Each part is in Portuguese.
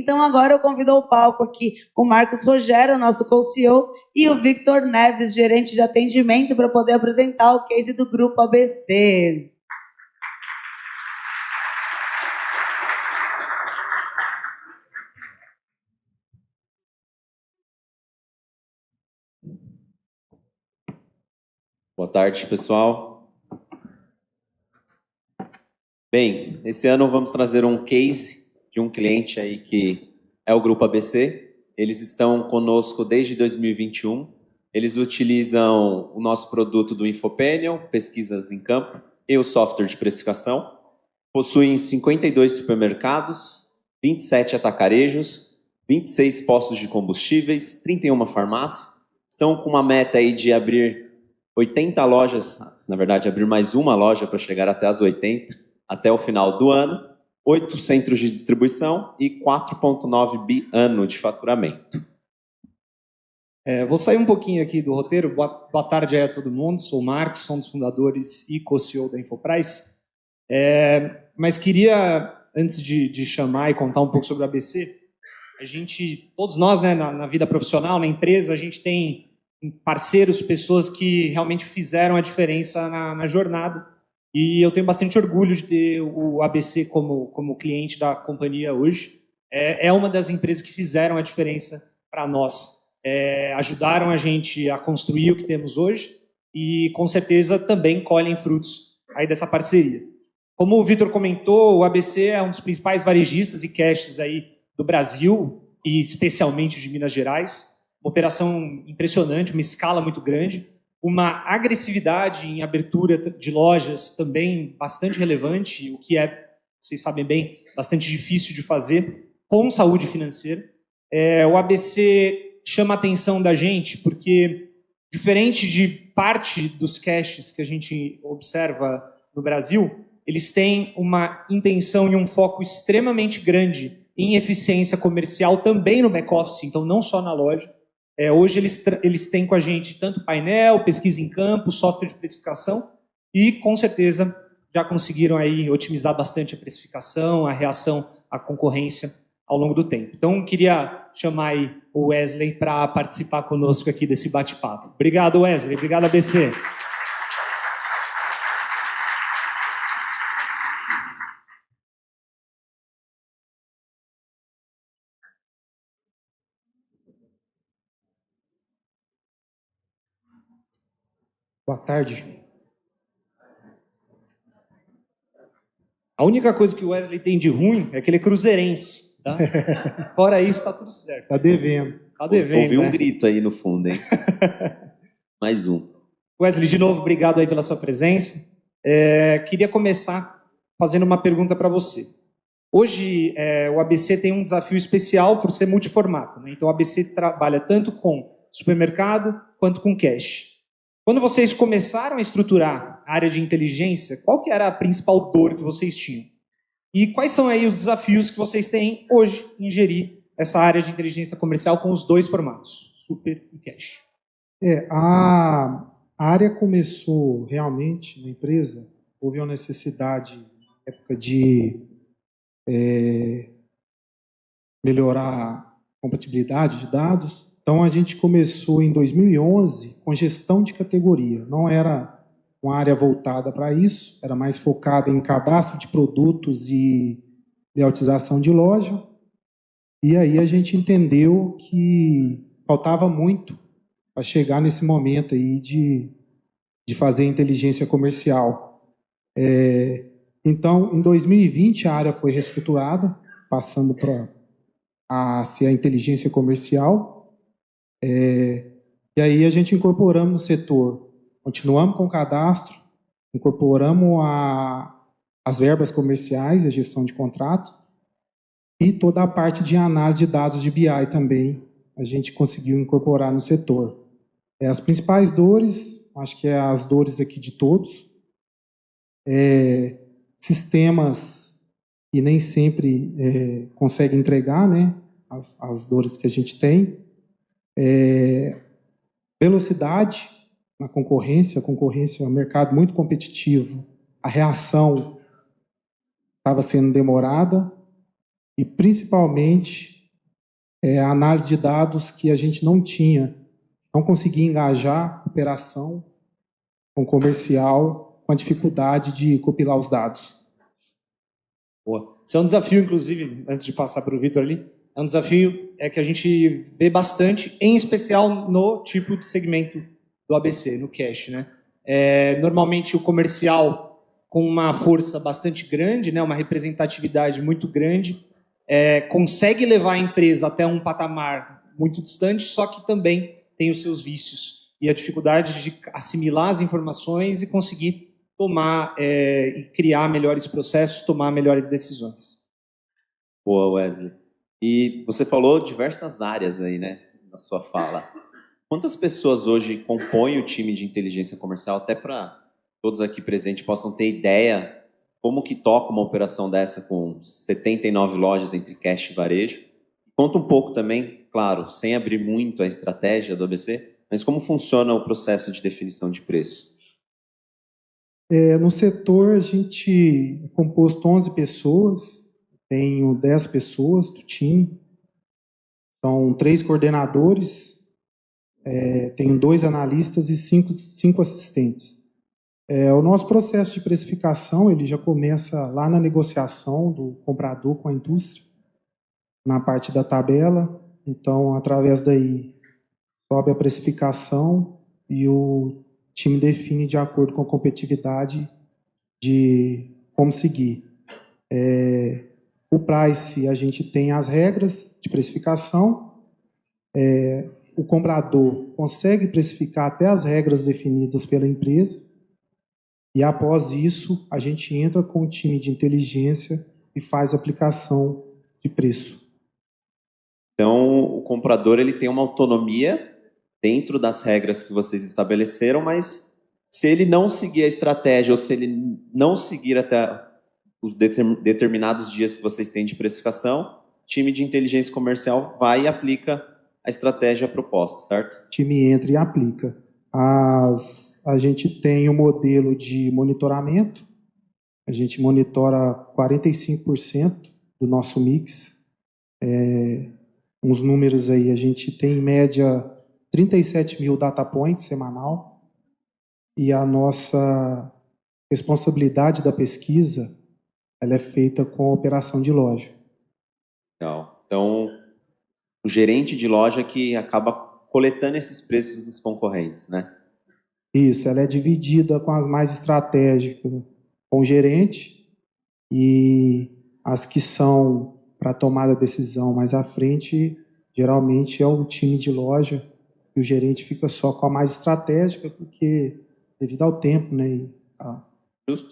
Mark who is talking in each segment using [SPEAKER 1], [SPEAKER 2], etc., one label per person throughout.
[SPEAKER 1] Então agora eu convido ao palco aqui o Marcos Rogério, nosso co-CEO, e o Victor Neves, gerente de atendimento, para poder apresentar o case do Grupo ABC.
[SPEAKER 2] Boa tarde, pessoal. Bem, esse ano vamos trazer um case de um cliente aí que é o Grupo ABC. Eles estão conosco desde 2021. Eles utilizam o nosso produto do Infopanel, pesquisas em campo, e o software de precificação. Possuem 52 supermercados, 27 atacarejos, 26 postos de combustíveis, 31 farmácias. Estão com uma meta aí de abrir 80 lojas, na verdade, abrir mais uma loja para chegar até as 80, até o final do ano, 8 centros de distribuição e 4,9 bi ano de faturamento.
[SPEAKER 3] Vou sair um pouquinho aqui do roteiro. Boa tarde aí a todo mundo. Sou o Marcos, sou um dos fundadores e co-CEO da Infoprice. Mas queria, antes de chamar e contar um pouco sobre o ABC, todos nós, né, na vida profissional, na empresa, a gente tem parceiros, pessoas que realmente fizeram a diferença na jornada. E eu tenho bastante orgulho de ter o ABC como cliente da companhia hoje. É uma das empresas que fizeram a diferença para nós. Ajudaram a gente a construir o que temos hoje e, com certeza, também colhem frutos aí dessa parceria. Como o Vitor comentou, o ABC é um dos principais varejistas e cashiers aí do Brasil e especialmente de Minas Gerais. Uma operação impressionante, uma escala muito grande, uma agressividade em abertura de lojas também bastante relevante, o que é, vocês sabem bem, bastante difícil de fazer, com saúde financeira. O ABC chama a atenção da gente porque, diferente de parte dos cashiers que a gente observa no Brasil, eles têm uma intenção e um foco extremamente grande em eficiência comercial também no back-office, então não só na loja. Hoje eles têm com a gente tanto painel, pesquisa em campo, software de precificação e, com certeza, já conseguiram aí otimizar bastante a precificação, a reação à concorrência ao longo do tempo. Então, queria chamar aí o Wesley para participar conosco aqui desse bate-papo. Obrigado, Wesley. Obrigado, ABC.
[SPEAKER 4] Boa tarde.
[SPEAKER 3] A única coisa que o Wesley tem de ruim é que ele é cruzeirense. Tá? Fora isso, está tudo certo.
[SPEAKER 4] Está devendo.
[SPEAKER 3] Está devendo.
[SPEAKER 2] Ouvi um grito aí no fundo, hein? Mais um.
[SPEAKER 3] Wesley, de novo, obrigado aí pela sua presença. Queria começar fazendo uma pergunta para você. Hoje, o ABC tem um desafio especial por ser multiformato, né? Então, o ABC trabalha tanto com supermercado quanto com cash. Quando vocês começaram a estruturar a área de inteligência, qual que era a principal dor que vocês tinham? E quais são aí os desafios que vocês têm hoje em gerir essa área de inteligência comercial com os dois formatos, super e cash?
[SPEAKER 4] A área começou realmente na empresa, houve uma necessidade na época de melhorar a compatibilidade de dados. Então, a gente começou em 2011 com gestão de categoria. Não era uma área voltada para isso, era mais focada em cadastro de produtos e layoutização de loja. E aí a gente entendeu que faltava muito para chegar nesse momento aí de fazer inteligência comercial. Então, em 2020, a área foi reestruturada, passando a ser a inteligência comercial. E aí a gente incorporamos no setor, continuamos com o cadastro, incorporamos as verbas comerciais, a gestão de contrato, e toda a parte de análise de dados de BI também, a gente conseguiu incorporar no setor. As principais dores, acho que é as dores aqui de todos, sistemas que nem sempre conseguem entregar, né, as dores que a gente tem, velocidade na concorrência, a concorrência é um mercado muito competitivo, a reação estava sendo demorada, e principalmente a análise de dados que a gente não tinha, não conseguia engajar a operação com o comercial, com a dificuldade de compilar os dados.
[SPEAKER 3] Boa. Isso é um desafio, inclusive, antes de passar para o Vitor ali, é um desafio que a gente vê bastante, em especial no tipo de segmento do ABC, no cash, né? Normalmente o comercial com uma força bastante grande, né, uma representatividade muito grande, consegue levar a empresa até um patamar muito distante, só que também tem os seus vícios e a dificuldade de assimilar as informações e conseguir tomar e criar melhores processos, tomar melhores decisões.
[SPEAKER 2] Boa, Wesley. E você falou diversas áreas aí, né, na sua fala. Quantas pessoas hoje compõem o time de inteligência comercial, até para todos aqui presentes possam ter ideia como que toca uma operação dessa com 79 lojas entre cash e varejo? Conta um pouco também, claro, sem abrir muito a estratégia do ABC, mas como funciona o processo de definição de preço?
[SPEAKER 4] No setor, a gente é composto 11 pessoas, tenho 10 pessoas do time, são 3 coordenadores, tenho 2 analistas e 5 assistentes. O nosso processo de precificação ele já começa lá na negociação do comprador com a indústria, na parte da tabela. Então, através daí, sobe a precificação e o time define de acordo com a competitividade de como seguir. O price, a gente tem as regras de precificação. O comprador consegue precificar até as regras definidas pela empresa. E após isso, a gente entra com o time de inteligência e faz a aplicação de preço.
[SPEAKER 2] Então, o comprador ele tem uma autonomia dentro das regras que vocês estabeleceram, mas se ele não seguir a estratégia ou se ele não seguir até os determinados dias que vocês têm de precificação, o time de inteligência comercial vai e aplica a estratégia proposta, certo?
[SPEAKER 4] O time entra e aplica. A gente tem um modelo de monitoramento. A gente monitora 45% do nosso mix. Uns números aí, a gente tem em média 37 mil data points semanal. E a nossa responsabilidade da pesquisa ela é feita com a operação de loja.
[SPEAKER 2] Legal. Então, o gerente de loja que acaba coletando esses preços dos concorrentes, né?
[SPEAKER 4] Isso, ela é dividida com as mais estratégicas com o gerente e as que são para tomar a decisão mais à frente, geralmente é o time de loja e o gerente fica só com a mais estratégica porque devido ao tempo, né, e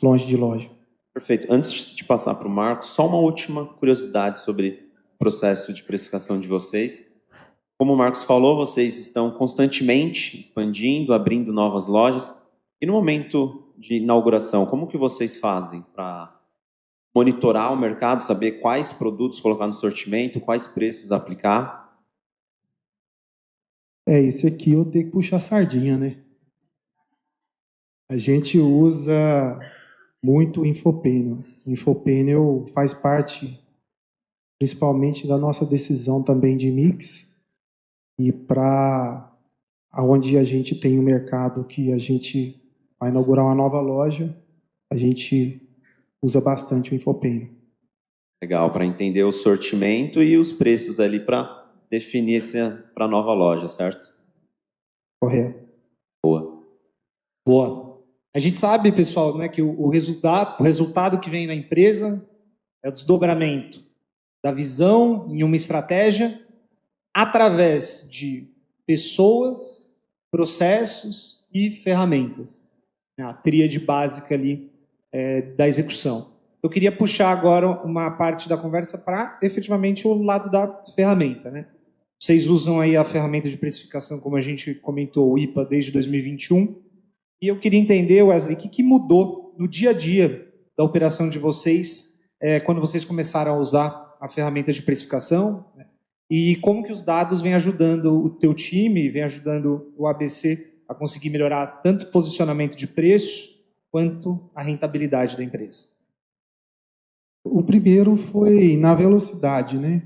[SPEAKER 4] longe de loja.
[SPEAKER 2] Perfeito. Antes de passar para o Marcos, só uma última curiosidade sobre o processo de precificação de vocês. Como o Marcos falou, vocês estão constantemente expandindo, abrindo novas lojas. E no momento de inauguração, como que vocês fazem para monitorar o mercado, saber quais produtos colocar no sortimento, quais preços aplicar?
[SPEAKER 4] Esse aqui eu tenho que puxar a sardinha, né? A gente usa muito o Infopanel. O Infopanel faz parte principalmente da nossa decisão também de mix e para onde a gente tem um mercado que a gente vai inaugurar uma nova loja, a gente usa bastante o Infopanel.
[SPEAKER 2] Legal, para entender o sortimento e os preços ali para definir para a nova loja, certo?
[SPEAKER 4] Correto.
[SPEAKER 3] Boa. A gente sabe, pessoal, né, que o resultado que vem na empresa é o desdobramento da visão em uma estratégia através de pessoas, processos e ferramentas. A tríade básica ali da execução. Eu queria puxar agora uma parte da conversa para efetivamente o lado da ferramenta, né? Vocês usam aí a ferramenta de precificação, como a gente comentou, o IPA desde 2021. E eu queria entender, Wesley, o que mudou no dia a dia da operação de vocês quando vocês começaram a usar a ferramenta de precificação, né? E como que os dados vêm ajudando o teu time, vêm ajudando o ABC a conseguir melhorar tanto o posicionamento de preço quanto a rentabilidade da empresa.
[SPEAKER 4] O primeiro foi na velocidade, né?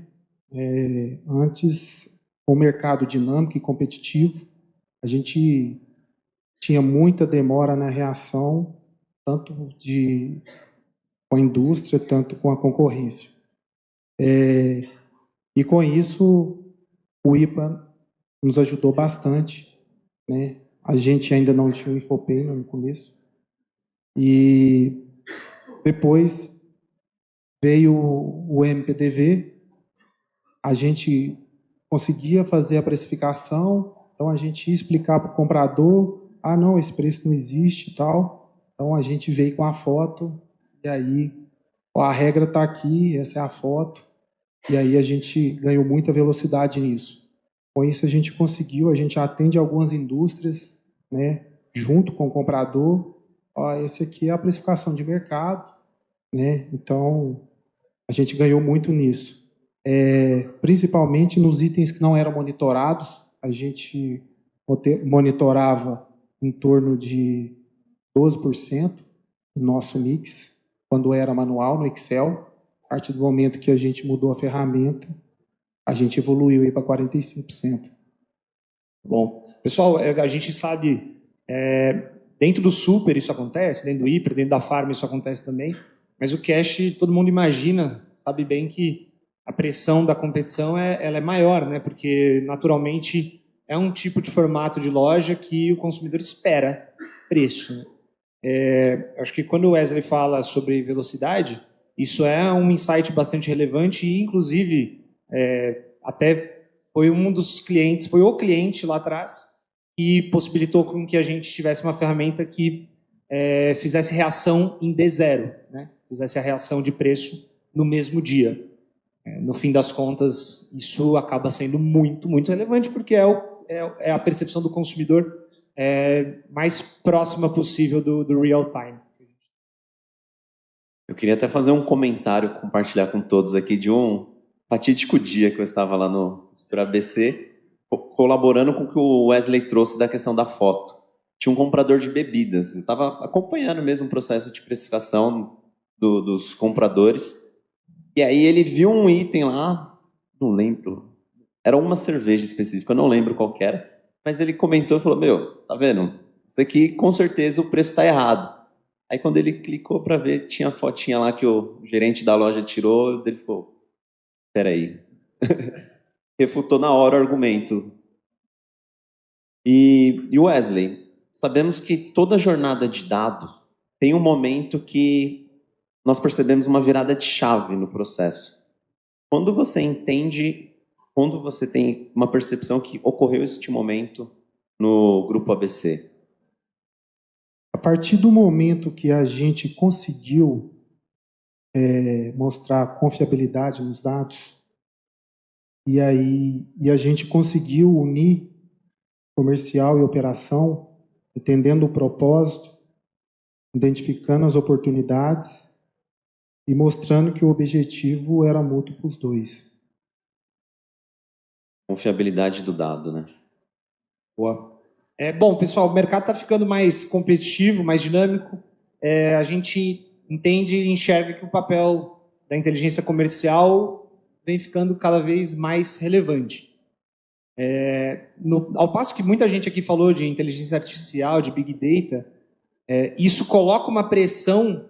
[SPEAKER 4] Antes, o mercado dinâmico e competitivo, a gente tinha muita demora na reação, tanto com a indústria, tanto com a concorrência. E com isso, o IPA nos ajudou bastante, né? A gente ainda não tinha o Infopay no começo. E depois veio o MPDV, a gente conseguia fazer a precificação, então a gente ia explicar para o comprador, não, esse preço não existe e tal. Então a gente veio com a foto, e aí a regra está aqui, essa é a foto, e aí a gente ganhou muita velocidade nisso. Com isso a gente atende algumas indústrias, né, junto com o comprador. Esse aqui é a precificação de mercado, né? Então a gente ganhou muito nisso. Principalmente nos itens que não eram monitorados, a gente monitorava em torno de 12% do nosso mix, quando era manual no Excel. A partir do momento que a gente mudou a ferramenta, a gente evoluiu para 45%.
[SPEAKER 3] Bom, pessoal, a gente sabe, dentro do super isso acontece, dentro do hiper, dentro da farma isso acontece também, mas o cash, todo mundo imagina, sabe bem que a pressão da competição ela é maior, né? Porque naturalmente é um tipo de formato de loja que o consumidor espera preço, né? Acho que quando o Wesley fala sobre velocidade, isso é um insight bastante relevante e, inclusive, até foi um dos clientes, foi o cliente lá atrás que possibilitou com que a gente tivesse uma ferramenta que fizesse reação em D0, né? Fizesse a reação de preço no mesmo dia. No fim das contas, isso acaba sendo muito, muito relevante, porque é a percepção do consumidor mais próxima possível do real time.
[SPEAKER 2] Eu queria até fazer um comentário, compartilhar com todos aqui de um fatídico dia que eu estava lá no Super ABC, colaborando com o que o Wesley trouxe da questão da foto. Tinha um comprador de bebidas, eu estava acompanhando mesmo o processo de precificação dos compradores, e aí ele viu um item lá, não lembro, era uma cerveja específica, eu não lembro qual que era, mas ele comentou e falou, tá vendo? Isso aqui com certeza o preço está errado. Aí quando ele clicou para ver, tinha a fotinha lá que o gerente da loja tirou, ele ficou, peraí. Refutou na hora o argumento. E Wesley, sabemos que toda jornada de dado tem um momento que nós percebemos uma virada de chave no processo. Quando você entende, quando você tem uma percepção que ocorreu este momento no Grupo ABC?
[SPEAKER 4] A partir do momento que a gente conseguiu mostrar confiabilidade nos dados, e a gente conseguiu unir comercial e operação, entendendo o propósito, identificando as oportunidades e mostrando que o objetivo era mútuo para os dois.
[SPEAKER 2] Confiabilidade do dado, né?
[SPEAKER 3] Boa. Bom, pessoal, o mercado está ficando mais competitivo, mais dinâmico. A gente entende e enxerga que o papel da inteligência comercial vem ficando cada vez mais relevante. Ao passo que muita gente aqui falou de inteligência artificial, de big data, isso coloca uma pressão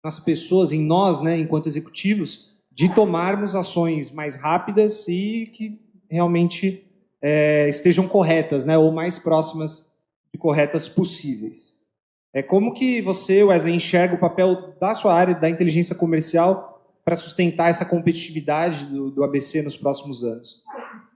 [SPEAKER 3] nas pessoas, em nós, né, enquanto executivos, de tomarmos ações mais rápidas e que realmente estejam corretas, né, ou mais próximas de corretas possíveis. Como que você, Wesley, enxerga o papel da sua área da inteligência comercial para sustentar essa competitividade do ABC nos próximos anos?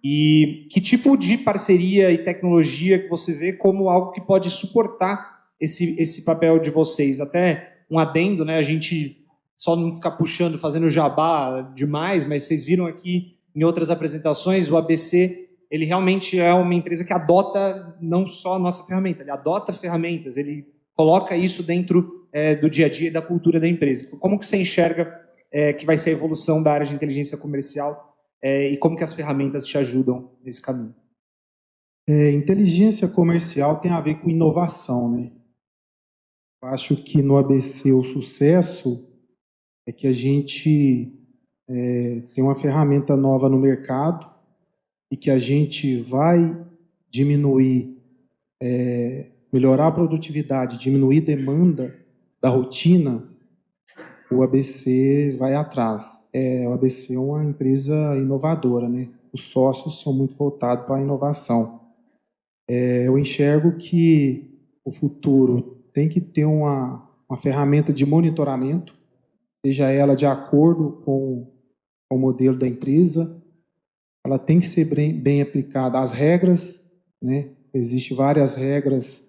[SPEAKER 3] E que tipo de parceria e tecnologia que você vê como algo que pode suportar esse papel de vocês? Até um adendo, né? A gente só não ficar puxando, fazendo jabá demais, mas vocês viram aqui em outras apresentações, o ABC, ele realmente é uma empresa que adota não só a nossa ferramenta, ele adota ferramentas, ele coloca isso dentro do dia a dia e da cultura da empresa. Como que você enxerga que vai ser a evolução da área de inteligência comercial e como que as ferramentas te ajudam nesse caminho?
[SPEAKER 4] Inteligência comercial tem a ver com inovação, né? Eu acho que no ABC o sucesso é que a gente tem uma ferramenta nova no mercado e que a gente vai diminuir, melhorar a produtividade, diminuir a demanda da rotina, o ABC vai atrás. O ABC é uma empresa inovadora, né? Os sócios são muito voltados para a inovação. Eu enxergo que o futuro tem que ter uma ferramenta de monitoramento, seja ela de acordo com o modelo da empresa, ela tem que ser bem aplicada às regras, né? Existem várias regras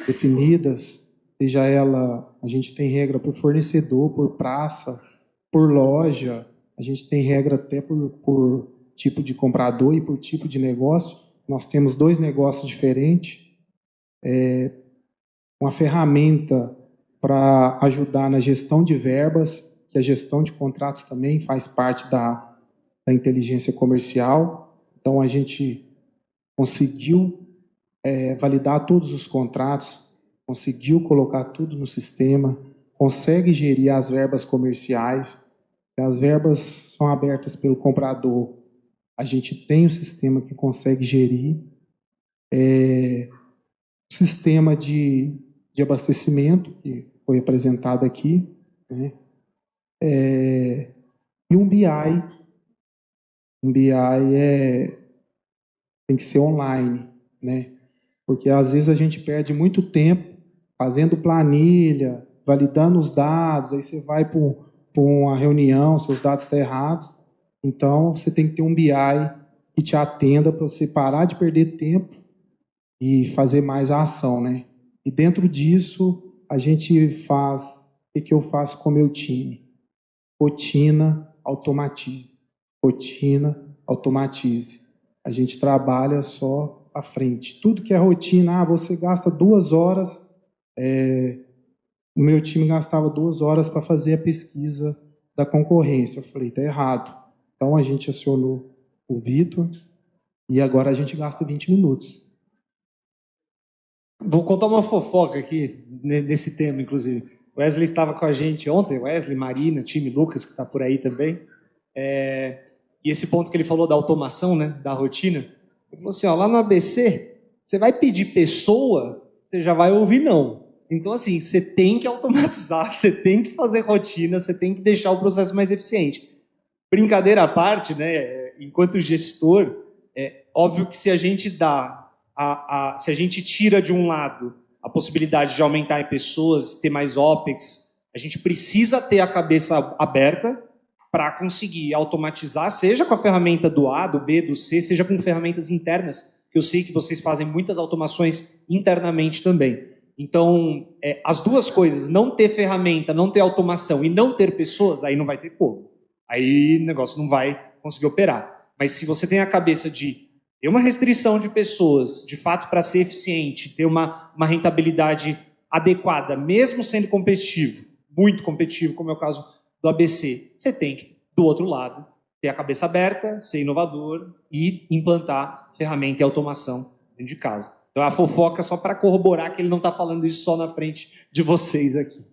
[SPEAKER 4] definidas, seja ela, a gente tem regra por fornecedor, por praça, por loja, a gente tem regra até por tipo de comprador e por tipo de negócio. Nós temos 2 negócios diferentes, uma ferramenta para ajudar na gestão de verbas, que a gestão de contratos também faz parte da inteligência comercial. Então, a gente conseguiu validar todos os contratos, conseguiu colocar tudo no sistema, consegue gerir as verbas comerciais. As verbas são abertas pelo comprador, a gente tem um sistema que consegue gerir. O sistema de abastecimento, que foi apresentado aqui, né? E um BI. Um BI tem que ser online, né? Porque às vezes a gente perde muito tempo fazendo planilha, validando os dados, aí você vai para uma reunião, seus dados estão errados. Então, você tem que ter um BI que te atenda para você parar de perder tempo e fazer mais a ação, né? E dentro disso, a gente faz, o que eu faço com o meu time? Rotina, automatize. Rotina, automatize. A gente trabalha só à frente. Tudo que é rotina, você gasta 2 horas, o meu time gastava 2 horas para fazer a pesquisa da concorrência. Eu falei, está errado. Então, a gente acionou o Vitor e agora a gente gasta 20 minutos.
[SPEAKER 3] Vou contar uma fofoca aqui, nesse tema, inclusive. O Wesley estava com a gente ontem, Wesley, Marina, time Lucas, que está por aí também. E esse ponto que ele falou da automação, né, da rotina, ele falou assim, lá no ABC, você vai pedir pessoa, você já vai ouvir não. Então, assim, você tem que automatizar, você tem que fazer rotina, você tem que deixar o processo mais eficiente. Brincadeira à parte, né, enquanto gestor, óbvio que se a gente dá, se a gente tira de um lado a possibilidade de aumentar em pessoas, ter mais OPEX, a gente precisa ter a cabeça aberta para conseguir automatizar, seja com a ferramenta do A, do B, do C, seja com ferramentas internas, que eu sei que vocês fazem muitas automações internamente também. Então, as duas coisas, não ter ferramenta, não ter automação e não ter pessoas, aí não vai ter como. Aí o negócio não vai conseguir operar. Mas se você tem a cabeça de ter uma restrição de pessoas, de fato, para ser eficiente, ter uma rentabilidade adequada, mesmo sendo competitivo, muito competitivo, como é o caso do ABC, você tem que, do outro lado, ter a cabeça aberta, ser inovador e implantar ferramenta e automação dentro de casa. Então, a fofoca só para corroborar que ele não está falando isso só na frente de vocês aqui.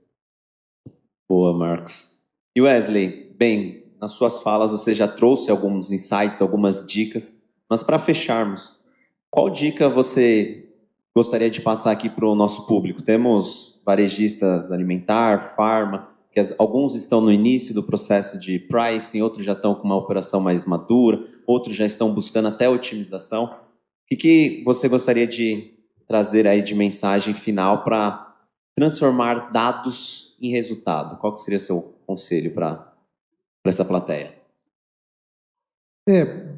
[SPEAKER 2] Boa, Marcos. E Wesley, bem, nas suas falas você já trouxe alguns insights, algumas dicas, mas para fecharmos, qual dica você gostaria de passar aqui para o nosso público? Temos varejistas alimentar, farma, que alguns estão no início do processo de pricing, outros já estão com uma operação mais madura, outros já estão buscando até otimização. O que você gostaria de trazer aí de mensagem final para transformar dados em resultado? Qual que seria seu conselho para essa plateia?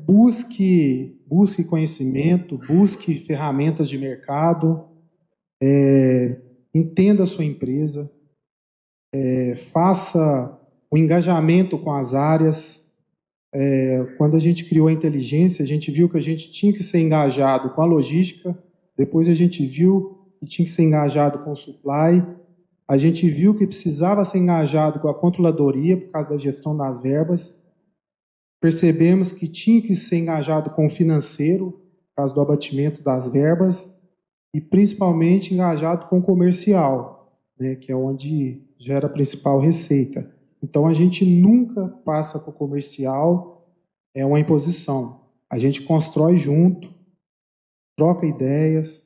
[SPEAKER 4] Busque conhecimento, busque ferramentas de mercado, entenda a sua empresa, faça o engajamento com as áreas. Quando a gente criou a inteligência, a gente viu que a gente tinha que ser engajado com a logística, depois a gente viu que tinha que ser engajado com o supply, a gente viu que precisava ser engajado com a controladoria por causa da gestão das verbas, percebemos que tinha que ser engajado com o financeiro, por causa do abatimento das verbas, e principalmente engajado com o comercial, né, que é onde gera a principal receita. Então, a gente nunca passa para o comercial uma imposição. A gente constrói junto, troca ideias,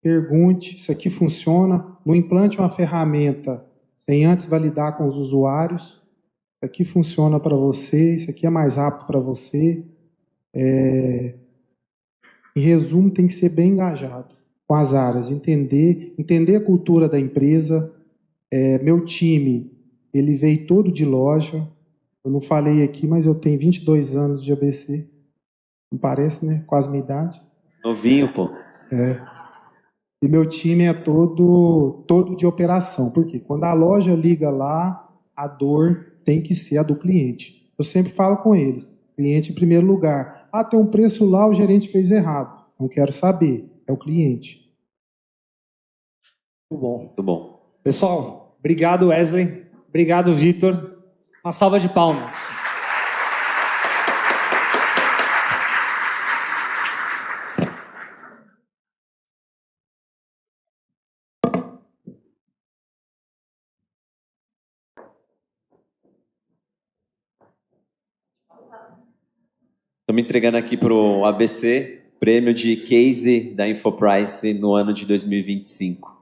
[SPEAKER 4] pergunte, isso aqui funciona, não implante uma ferramenta sem antes validar com os usuários, isso aqui funciona para você, isso aqui é mais rápido para você. Em resumo, tem que ser bem engajado com as áreas, entender a cultura da empresa. Meu time, ele veio todo de loja, eu não falei aqui, mas eu tenho 22 anos de ABC, não parece, né? Quase minha idade.
[SPEAKER 2] Novinho, pô.
[SPEAKER 4] E meu time é todo de operação. Por quê? Quando a loja liga lá, a dor tem que ser a do cliente. Eu sempre falo com eles, cliente em primeiro lugar. Ah, tem um preço lá, o gerente fez errado. Não quero saber, é o cliente.
[SPEAKER 3] Muito bom.
[SPEAKER 2] Muito bom.
[SPEAKER 3] Pessoal, obrigado, Wesley. Obrigado, Vitor. Uma salva de palmas.
[SPEAKER 2] Estou me entregando aqui para o ABC, prêmio de case da Infoprice no ano de 2025.